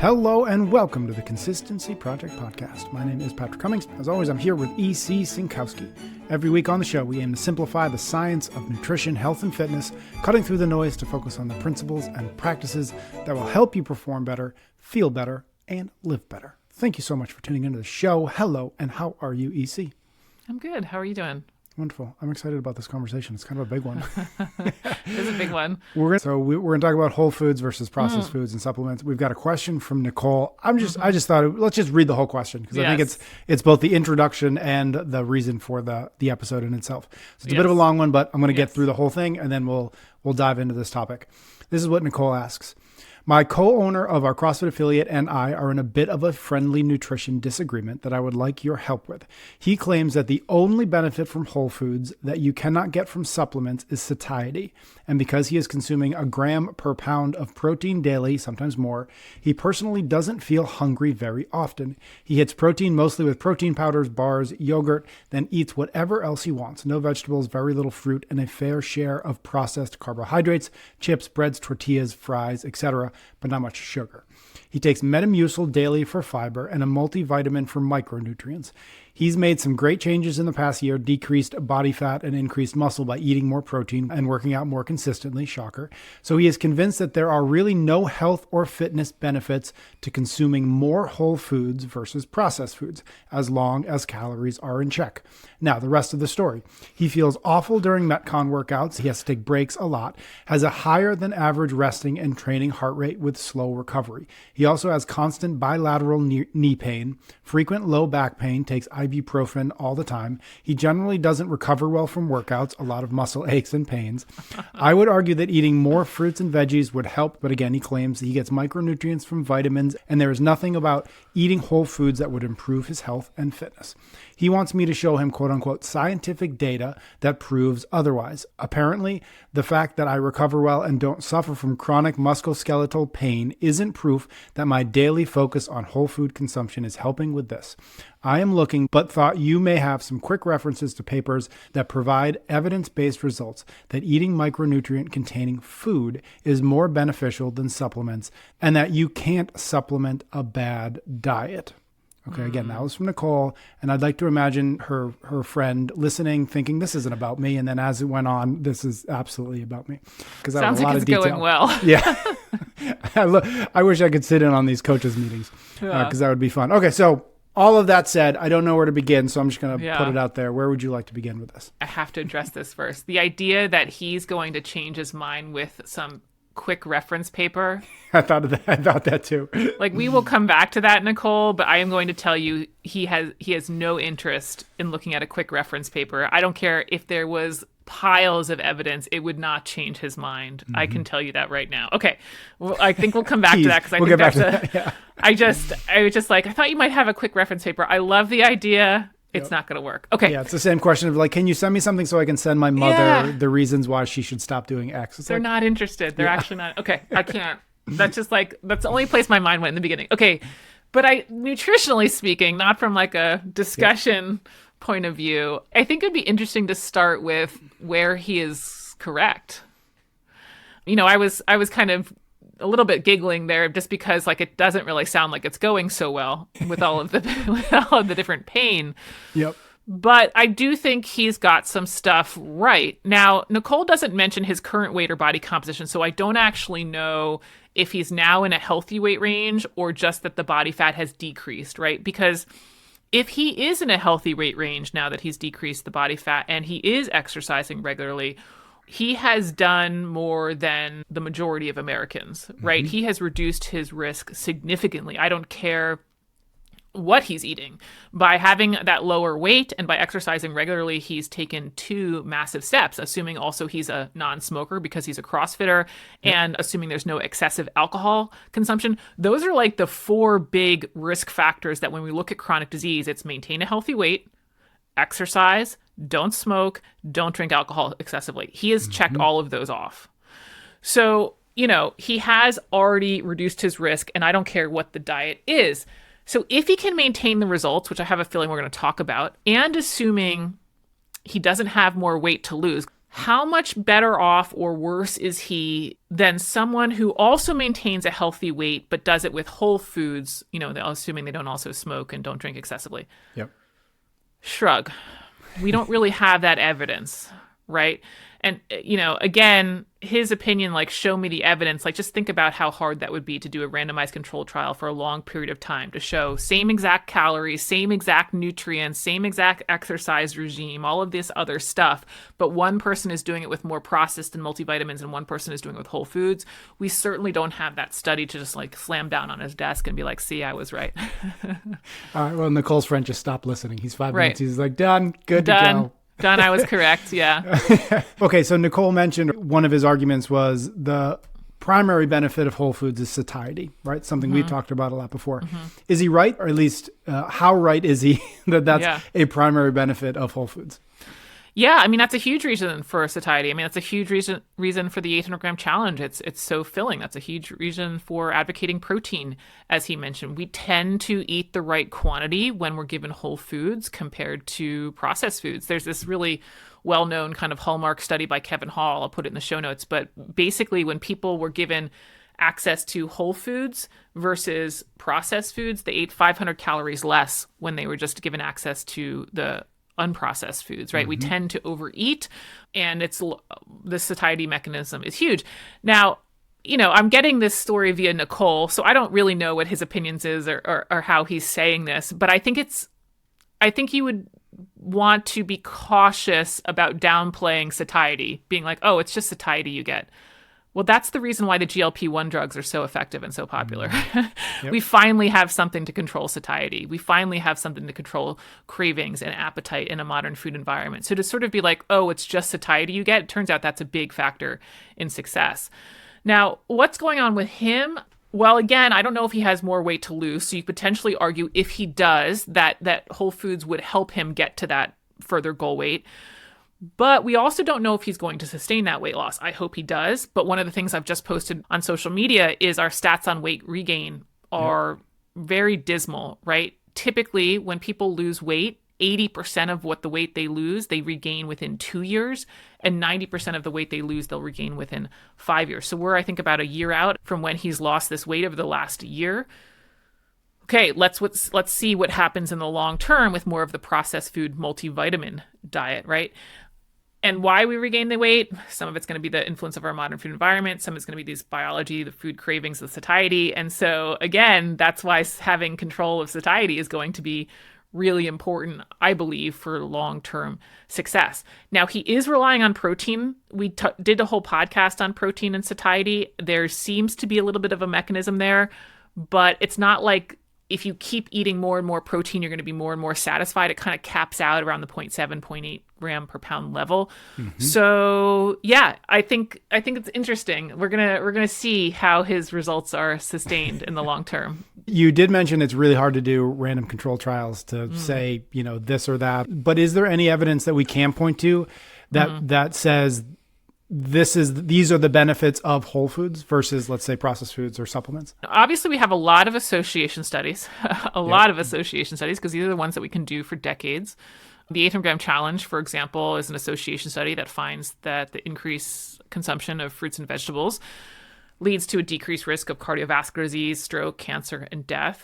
Hello and welcome to the Consistency Project Podcast. My name is Patrick Cummings. As always, I'm here with E.C. Sinkowski. Every week on the show, we aim to simplify the science of nutrition, health, and fitness, cutting through the noise to focus on the principles and practices that will help you perform better, feel better, and live better. Thank you so much for tuning into the show. Hello, and how are you, E.C.? I'm good. How are you doing? Wonderful. I'm excited about this conversation. It's kind of a big one. It's a big one. We're going to talk about whole foods versus processed foods and supplements. We've got a question from Nicole. I just thought, let's just read the whole question because I think it's both the introduction and the reason for the episode in itself. So it's a bit of a long one, but I'm going to get through the whole thing and then we'll dive into this topic. This is what Nicole asks. My co-owner of our CrossFit affiliate and I are in a bit of a friendly nutrition disagreement that I would like your help with. He claims that the only benefit from whole foods that you cannot get from supplements is satiety. And because he is consuming a gram per pound of protein daily, sometimes more, he personally doesn't feel hungry very often. He hits protein mostly with protein powders, bars, yogurt, then eats whatever else he wants. No vegetables, very little fruit, and a fair share of processed carbohydrates, chips, breads, tortillas, fries, etc., but not much sugar. He takes Metamucil daily for fiber and a multivitamin for micronutrients. He's made some great changes in the past year, decreased body fat and increased muscle by eating more protein and working out more consistently, shocker. So he is convinced that there are really no health or fitness benefits to consuming more whole foods versus processed foods, as long as calories are in check. Now, the rest of the story. He feels awful during Metcon workouts. He has to take breaks a lot, has a higher than average resting and training heart rate with slow recovery. He also has constant bilateral knee pain, frequent low back pain, takes ibuprofen all the time. He generally doesn't recover well from workouts, a lot of muscle aches and pains. I would argue that eating more fruits and veggies would help, but again, he claims he gets micronutrients from vitamins, and there is nothing about eating whole foods that would improve his health and fitness. He wants me to show him, quote unquote, scientific data that proves otherwise. Apparently, the fact that I recover well and don't suffer from chronic musculoskeletal pain isn't proof that my daily focus on whole food consumption is helping with this. I am looking, but thought you may have some quick references to papers that provide evidence-based results that eating micronutrient-containing food is more beneficial than supplements, and that you can't supplement a bad diet. Okay, again, that was from Nicole, and I'd like to imagine her friend listening, thinking this isn't about me, and then as it went on, this is absolutely about me. Sounds like it's going well. Yeah. I wish I could sit in on these coaches meetings because that would be fun. Okay, so all of that said, I don't know where to begin, so I'm just going to put it out there. Where would you like to begin with this? I have to address this first. The idea that he's going to change his mind with some quick reference paper. I thought that too. Like, we will come back to that, Nicole, but I am going to tell you he has no interest in looking at a quick reference paper. I don't care if there was piles of evidence, it would not change his mind. Mm-hmm. I can tell you that right now. Okay. Well, I think we'll come back to that because I think that's I was just like, I thought you might have a quick reference paper. I love the idea. It's not going to work. Okay. Yeah, it's the same question of like, can you send me something so I can send my mother the reasons why she should stop doing X? They're not interested. They're actually not. Okay, I can't. That's just like, that's the only place my mind went in the beginning. Okay, but nutritionally speaking, not from like a discussion point of view, I think it'd be interesting to start with where he is correct. You know, I was kind of a little bit giggling there just because like it doesn't really sound like it's going so well with all of the different pain. Yep. But I do think he's got some stuff right. Now, Nicole doesn't mention his current weight or body composition, so I don't actually know if he's now in a healthy weight range or just that the body fat has decreased, right? Because if he is in a healthy weight range now that he's decreased the body fat and he is exercising regularly, he has done more than the majority of Americans, right? Mm-hmm. He has reduced his risk significantly. I don't care what he's eating. By having that lower weight and by exercising regularly, he's taken 2 massive steps, assuming also he's a non-smoker because he's a CrossFitter and assuming there's no excessive alcohol consumption. Those are like the 4 big risk factors that when we look at chronic disease, it's maintain a healthy weight, exercise, don't smoke, don't drink alcohol excessively. He has checked all of those off. So, you know, he has already reduced his risk, and I don't care what the diet is. So if he can maintain the results, which I have a feeling we're going to talk about, and assuming he doesn't have more weight to lose, how much better off or worse is he than someone who also maintains a healthy weight but does it with whole foods, assuming they don't also smoke and don't drink excessively? Yep. Shrug. We don't really have that evidence, right? And, again, his opinion, like, show me the evidence. Like, just think about how hard that would be to do a randomized control trial for a long period of time to show same exact calories, same exact nutrients, same exact exercise regime, all of this other stuff. But one person is doing it with more processed and multivitamins and one person is doing it with whole foods. We certainly don't have that study to just like slam down on his desk and be like, see, I was right. All right. Well, Nicole's friend just stopped listening. He's 5 minutes. Right. He's like, done. Good Done. to go. Done. I was correct. Yeah. Okay, so Nicole mentioned one of his arguments was the primary benefit of whole foods is satiety, right? Something we've talked about a lot before. Is he right? Or at least how right is he that that's a primary benefit of whole foods? Yeah, I mean, that's a huge reason for satiety. I mean, that's a huge reason for the 800-gram challenge. It's so filling. That's a huge reason for advocating protein, as he mentioned. We tend to eat the right quantity when we're given whole foods compared to processed foods. There's this really well-known kind of hallmark study by Kevin Hall. I'll put it in the show notes. But basically, when people were given access to whole foods versus processed foods, they ate 500 calories less when they were just given access to the unprocessed foods, right? We tend to overeat, and the satiety mechanism is huge. Now, I'm getting this story via Nicole, so I don't really know what his opinions is or how he's saying this, but I think you would want to be cautious about downplaying satiety, being like, oh, it's just satiety you get. Well, that's the reason why the GLP-1 drugs are so effective and so popular. Yep. We finally have something to control satiety. We finally have something to control cravings and appetite in a modern food environment. So to sort of be like, oh, it's just satiety you get, it turns out that's a big factor in success. Now, what's going on with him? Well, again, I don't know if he has more weight to lose. So you potentially argue if he does, that whole foods would help him get to that further goal weight. But we also don't know if he's going to sustain that weight loss. I hope he does. But one of the things I've just posted on social media is our stats on weight regain are very dismal, right? Typically, when people lose weight, 80% of what the weight they lose, they regain within 2 years, and 90% of the weight they lose, they'll regain within 5 years. So we're, I think, about a year out from when he's lost this weight over the last year. Okay, let's see what happens in the long term with more of the processed food multivitamin diet, right? And why we regain the weight, some of it's going to be the influence of our modern food environment. Some is going to be these biology, the food cravings, the satiety. And so, again, that's why having control of satiety is going to be really important, I believe, for long-term success. Now, he is relying on protein. We did a whole podcast on protein and satiety. There seems to be a little bit of a mechanism there, but it's not like if you keep eating more and more protein, you're going to be more and more satisfied. It kind of caps out around the 0.7, 0.8 gram per pound level. So yeah, I think it's interesting. We're gonna see how his results are sustained in the long term. You did mention it's really hard to do random control trials to say, this or that. But is there any evidence that we can point to that says these are the benefits of whole foods versus, let's say, processed foods or supplements? Obviously, we have a lot of association studies, because these are the ones that we can do for decades. The 800-gram challenge, for example, is an association study that finds that the increased consumption of fruits and vegetables leads to a decreased risk of cardiovascular disease, stroke, cancer, and death.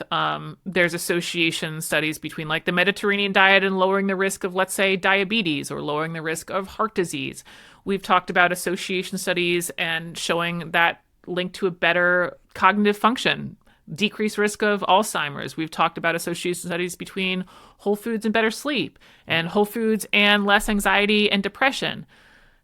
There's association studies between like the Mediterranean diet and lowering the risk of, let's say, diabetes or lowering the risk of heart disease. We've talked about association studies and showing that link to a better cognitive function, decreased risk of Alzheimer's. We've talked about association studies between whole foods and better sleep, and whole foods and less anxiety and depression.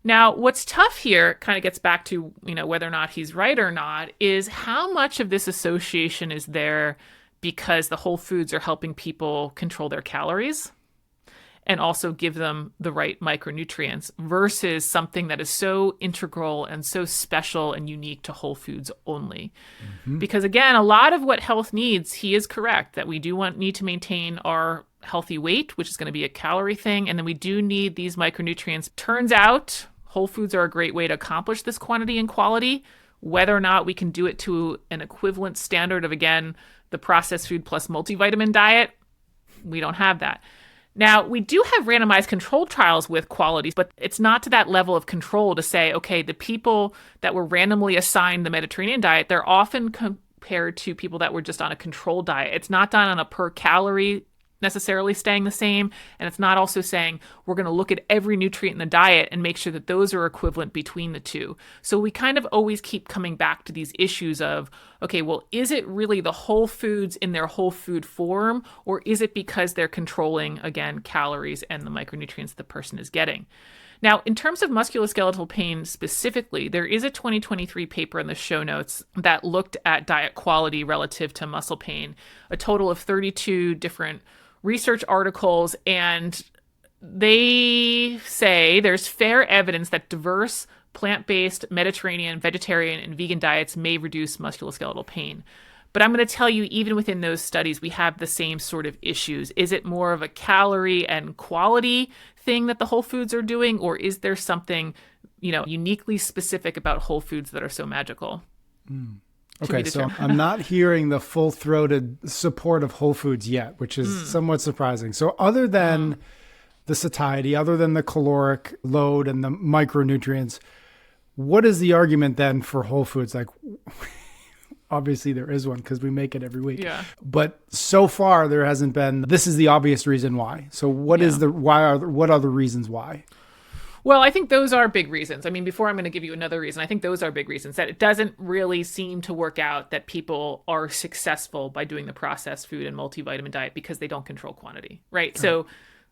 Now, what's tough here kind of gets back to, whether or not he's right or not, is how much of this association is there because the whole foods are helping people control their calories and also give them the right micronutrients versus something that is so integral and so special and unique to whole foods only. Because again, a lot of what health needs, he is correct, that we do need to maintain our healthy weight, which is going to be a calorie thing. And then we do need these micronutrients. Turns out whole foods are a great way to accomplish this quantity and quality. Whether or not we can do it to an equivalent standard of, again, the processed food plus multivitamin diet, we don't have that. Now, we do have randomized controlled trials with quality, but it's not to that level of control to say, okay, the people that were randomly assigned the Mediterranean diet, they're often compared to people that were just on a controlled diet. It's not done on a per calorie necessarily staying the same. And it's not also saying we're going to look at every nutrient in the diet and make sure that those are equivalent between the two. So we kind of always keep coming back to these issues of, okay, well, is it really the whole foods in their whole food form, or is it because they're controlling, again, calories and the micronutrients the person is getting? Now, in terms of musculoskeletal pain specifically, there is a 2023 paper in the show notes that looked at diet quality relative to muscle pain, a total of 32 different research articles, and they say there's fair evidence that diverse plant-based Mediterranean, vegetarian, and vegan diets may reduce musculoskeletal pain. But I'm going to tell you, even within those studies, we have the same sort of issues. Is it more of a calorie and quality thing that the whole foods are doing, or is there something, uniquely specific about whole foods that are so magical? Okay, so I'm not hearing the full-throated support of whole foods yet, which is somewhat surprising. So other than the satiety, other than the caloric load and the micronutrients, what is the argument then for whole foods? Like, obviously there is one because we make it every week. Yeah. But so far there hasn't been, this is the obvious reason why. So what are the reasons why? Well, I think those are big reasons. I mean, before I'm going to give you another reason, I think those are big reasons that it doesn't really seem to work out that people are successful by doing the processed food and multivitamin diet because they don't control quantity, right? So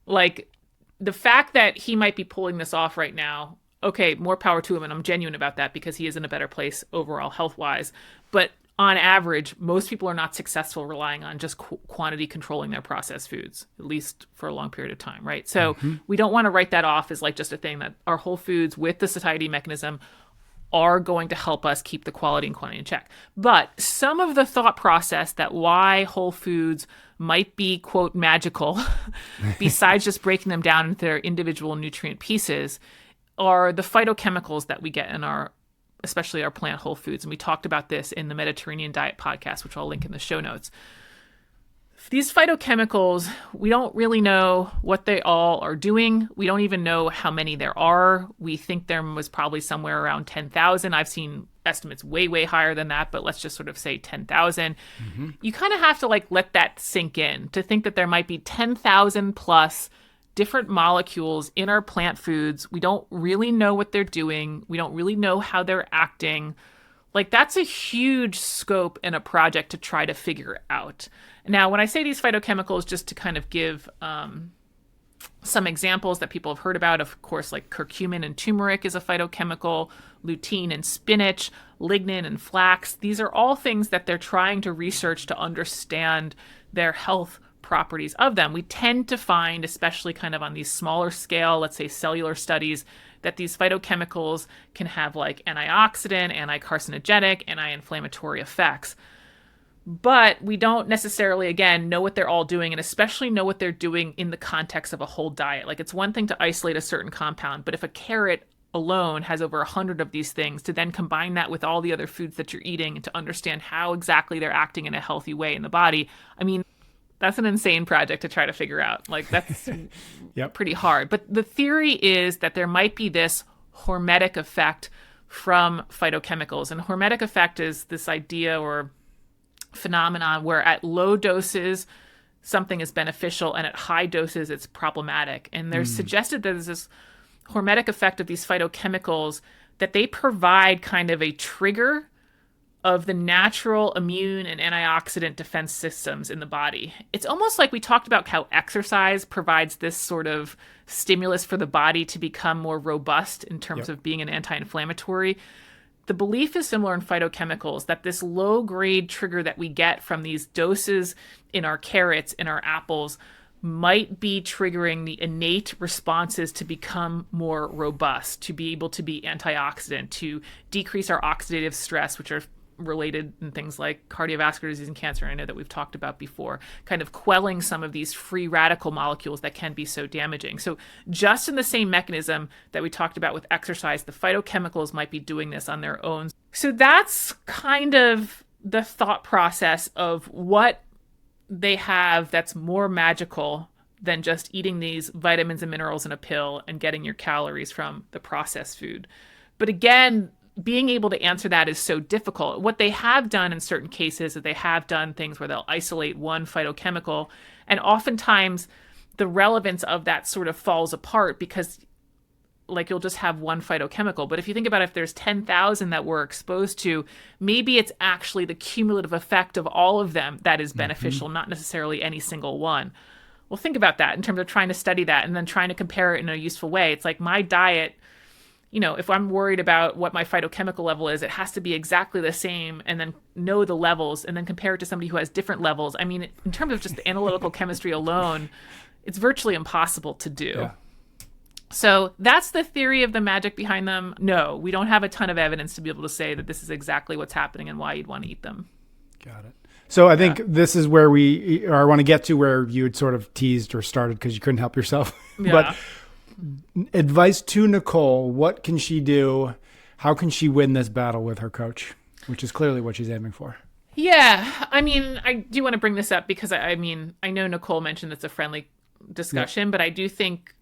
like the fact that he might be pulling this off right now, okay, more power to him. And I'm genuine about that because he is in a better place overall health-wise. But on average, most people are not successful relying on just quantity controlling their processed foods, at least for a long period of time, right? So we don't want to write that off as like just a thing that our whole foods with the satiety mechanism are going to help us keep the quality and quantity in check. But some of the thought process that why whole foods might be, quote, magical, besides just breaking them down into their individual nutrient pieces, are the phytochemicals that we get in especially our plant whole foods. And we talked about this in the Mediterranean Diet podcast, which I'll link in the show notes. These phytochemicals, we don't really know what they all are doing. We don't even know how many there are. We think there was probably somewhere around 10,000. I've seen estimates way, way higher than that, but let's just sort of say 10,000. You kind of have to let that sink in to think that there might be 10,000 plus different molecules in our plant foods. We don't really know what they're doing. We don't really know how they're acting. That's a huge scope in a project to try to figure out. Now, when I say these phytochemicals, just to kind of give some examples that people have heard about, of course, like curcumin and turmeric is a phytochemical, lutein and spinach, lignin and flax. These are all things that they're trying to research to understand their health properties of them. We tend to find, especially kind of on these smaller scale, let's say cellular studies, that these phytochemicals can have antioxidant, anti-carcinogenic, anti-inflammatory effects. But we don't necessarily, again, know what they're all doing, and especially know what they're doing in the context of a whole diet. It's one thing to isolate a certain compound, but if a carrot alone has over 100 of these things, to then combine that with all the other foods that you're eating and to understand how exactly they're acting in a healthy way in the body, I mean, that's an insane project to try to figure out. That's pretty hard. But the theory is that there might be this hormetic effect from phytochemicals. And hormetic effect is this idea or phenomenon where at low doses, something is beneficial, and at high doses, it's problematic. And there's suggested that there's this hormetic effect of these phytochemicals that they provide kind of a trigger of the natural immune and antioxidant defense systems in the body. It's almost like we talked about how exercise provides this sort of stimulus for the body to become more robust in terms of being an anti-inflammatory. The belief is similar in phytochemicals, that this low-grade trigger that we get from these doses in our carrots, in our apples, might be triggering the innate responses to become more robust, to be able to be antioxidant, to decrease our oxidative stress, which are related in things like cardiovascular disease and cancer. I know that we've talked about before, kind of quelling some of these free radical molecules that can be so damaging. So just in the same mechanism that we talked about with exercise, the phytochemicals might be doing this on their own. So that's kind of the thought process of what they have that's more magical than just eating these vitamins and minerals in a pill and getting your calories from the processed food. But again, being able to answer that is so difficult. What they have done in certain cases is they have done things where they'll isolate one phytochemical, and oftentimes the relevance of that sort of falls apart because like you'll just have one phytochemical. But if you think about if there's 10,000 that we're exposed to, maybe it's actually the cumulative effect of all of them that is beneficial, not necessarily any single one. Well, think about that in terms of trying to study that and then trying to compare it in a useful way. It's like my diet, if I'm worried about what my phytochemical level is, it has to be exactly the same and then know the levels and then compare it to somebody who has different levels. I mean, in terms of just the analytical chemistry alone, it's virtually impossible to do. Yeah. So that's the theory of the magic behind them. No, we don't have a ton of evidence to be able to say that this is exactly what's happening and why you'd want to eat them. Got it. So I think this is where I want to get to where you had sort of teased or started because you couldn't help yourself. Yeah. But advice to Nicole, what can she do? How can she win this battle with her coach, which is clearly what she's aiming for? Yeah. I mean, I do want to bring this up because I know Nicole mentioned it's a friendly discussion, but I do think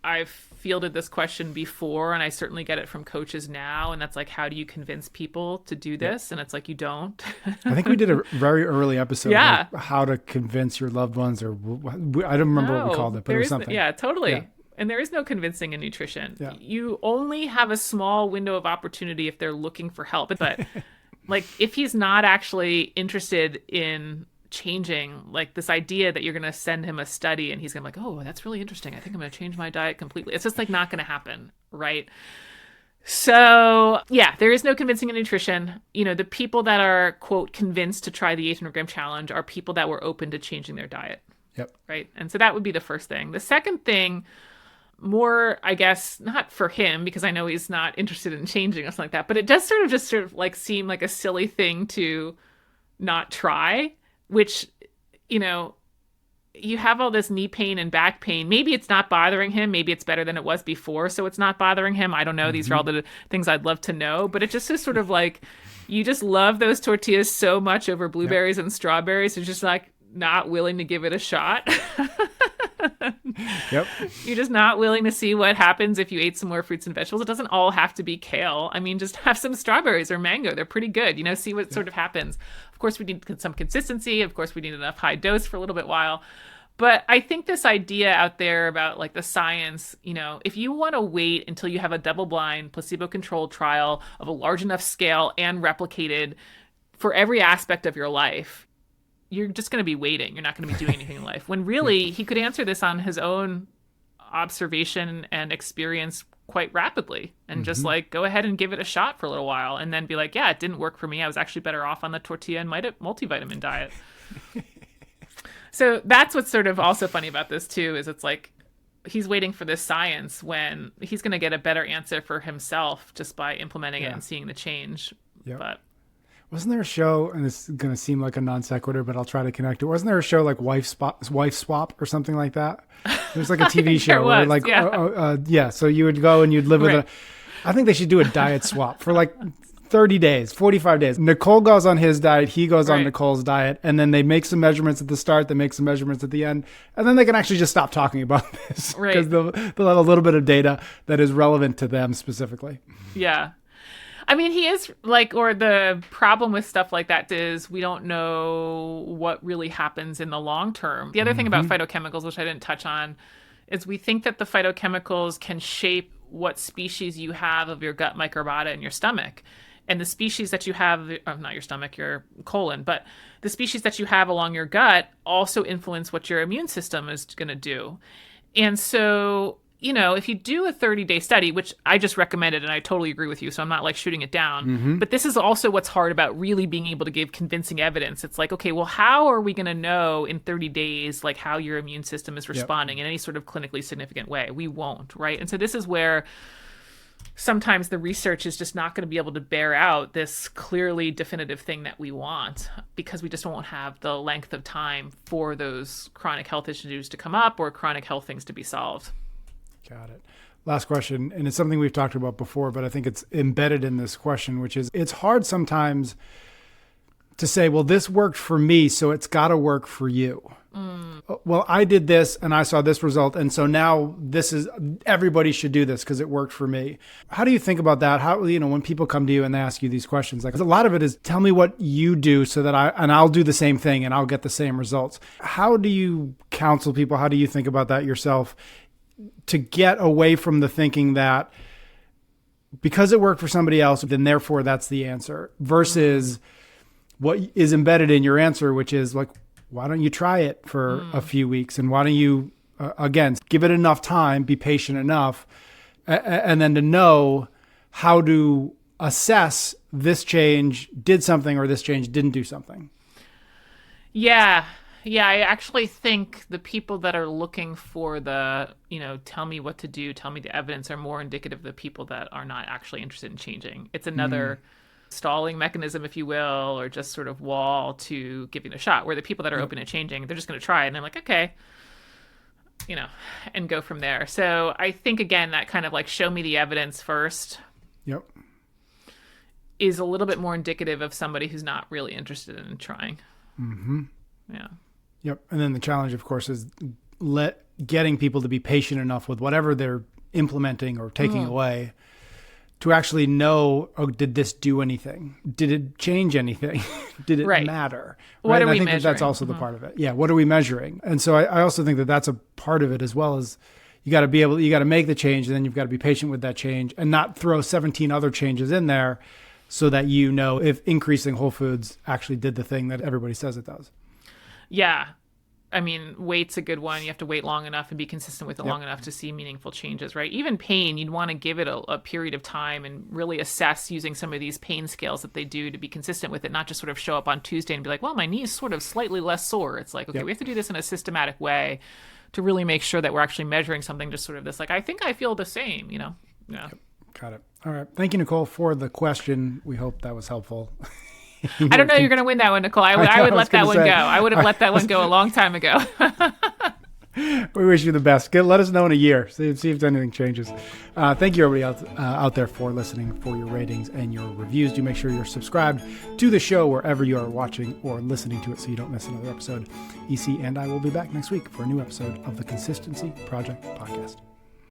I've fielded this question before, and I certainly get it from coaches now. And that's like, how do you convince people to do this? And it's like, you don't. I think we did a very early episode of how to convince your loved ones, or I don't remember what we called it, but it was something. Yeah, totally. Yeah. And there is no convincing in nutrition. Yeah. You only have a small window of opportunity if they're looking for help. But like, if he's not actually interested in changing, like this idea that you're going to send him a study and he's going to be like, oh, that's really interesting, I think I'm going to change my diet completely. It's just like not going to happen, right? So yeah, there is no convincing in nutrition. The people that are, quote, convinced to try the 800-gram challenge are people that were open to changing their diet. Yep. Right. And so that would be the first thing. The second thing, more, I guess, not for him, because I know he's not interested in changing or something like that, but it does sort of like seem like a silly thing to not try. Which, you have all this knee pain and back pain. Maybe it's not bothering him. Maybe it's better than it was before, so it's not bothering him. I don't know. These are all the things I'd love to know. But it just is sort of like, you just love those tortillas so much over blueberries and strawberries. You're just like not willing to give it a shot. Yep. You're just not willing to see what happens if you ate some more fruits and vegetables. It doesn't all have to be kale. I mean, just have some strawberries or mango. They're pretty good. See what sort of happens. Of course, we need some consistency. Of course, we need enough high dose for a little bit while. But I think this idea out there about like the science, if you want to wait until you have a double-blind, placebo-controlled trial of a large enough scale and replicated for every aspect of your life, you're just going to be waiting. You're not going to be doing anything in life. When really he could answer this on his own observation and experience quite rapidly and just like go ahead and give it a shot for a little while and then be like, yeah, it didn't work for me. I was actually better off on the tortilla and multivitamin diet. So that's what's sort of also funny about this too, is it's like he's waiting for this science when he's going to get a better answer for himself just by implementing it and seeing the change. Yep. But wasn't there a show, and this is going to seem like a non sequitur, but I'll try to connect it. Wasn't there a show like Wife Swap or something like that? There's like a TV show where like, so you would go and you'd live with I think they should do a diet swap for like 30 days, 45 days. Nicole goes on his diet, he goes on Nicole's diet, and then they make some measurements at the start, they make some measurements at the end, and then they can actually just stop talking about this because they'll have a little bit of data that is relevant to them specifically. Yeah. I mean, he is like, or the problem with stuff like that is we don't know what really happens in the long term. The other thing about phytochemicals, which I didn't touch on, is we think that the phytochemicals can shape what species you have of your gut microbiota in your stomach. And the species that you have, not your stomach, your colon, but the species that you have along your gut also influence what your immune system is going to do. And so, if you do a 30-day study, which I just recommended, and I totally agree with you, so I'm not like shooting it down, but this is also what's hard about really being able to give convincing evidence. It's like, okay, well, how are we going to know in 30 days, like how your immune system is responding in any sort of clinically significant way? We won't, right? And so this is where sometimes the research is just not going to be able to bear out this clearly definitive thing that we want because we just won't have the length of time for those chronic health issues to come up or chronic health things to be solved. Got it. Last question, and it's something we've talked about before, but I think it's embedded in this question, which is it's hard sometimes to say, well, this worked for me, so it's got to work for you. well, I did this and I saw this result. And so now everybody should do this because it worked for me. How do you think about that? How, when people come to you and they ask you these questions, like a lot of it is tell me what you do so that I'll do the same thing and I'll get the same results. How do you counsel people? How do you think about that yourself to get away from the thinking that because it worked for somebody else, then therefore that's the answer versus what is embedded in your answer, which is like, why don't you try it for a few weeks? And why don't you, again, give it enough time, be patient enough, and then to know how to assess this change did something or this change didn't do something. Yeah. Yeah, I actually think the people that are looking for the, tell me what to do, tell me the evidence are more indicative of the people that are not actually interested in changing. It's another stalling mechanism, if you will, or just sort of wall to giving it a shot, where the people that are open to changing, they're just going to try it and they're like, okay, and go from there. So I think, again, that kind of like show me the evidence first is a little bit more indicative of somebody who's not really interested in trying. Mm-hmm. Yeah. Yep. And then the challenge, of course, is getting people to be patient enough with whatever they're implementing or taking away to actually know, did this do anything? Did it change anything? Did it matter? What are we I think measuring? that's also the part of it. Yeah. What are we measuring? And so I also think that that's a part of it, as well as you got to make the change, and then you've got to be patient with that change and not throw 17 other changes in there so that if increasing whole foods actually did the thing that everybody says it does. Yeah. I mean, weight's a good one. You have to wait long enough and be consistent with it long enough to see meaningful changes, right? Even pain, you'd want to give it a period of time and really assess using some of these pain scales that they do to be consistent with it, not just sort of show up on Tuesday and be like, well, my knee's sort of slightly less sore. It's like, okay, we have to do this in a systematic way to really make sure that we're actually measuring something, just sort of this, like, I think I feel the same, Yeah. Yep. Got it. All right. Thank you, Nicole, for the question. We hope that was helpful. I don't know you're going to win that one, Nicole. I would let that one go. I would have let that one go a long time ago. We wish you the best. Let us know in a year. See if anything changes. Thank you, everybody out there, for listening, for your ratings and your reviews. Do make sure you're subscribed to the show wherever you are watching or listening to it so you don't miss another episode. EC and I will be back next week for a new episode of the Consistency Project podcast.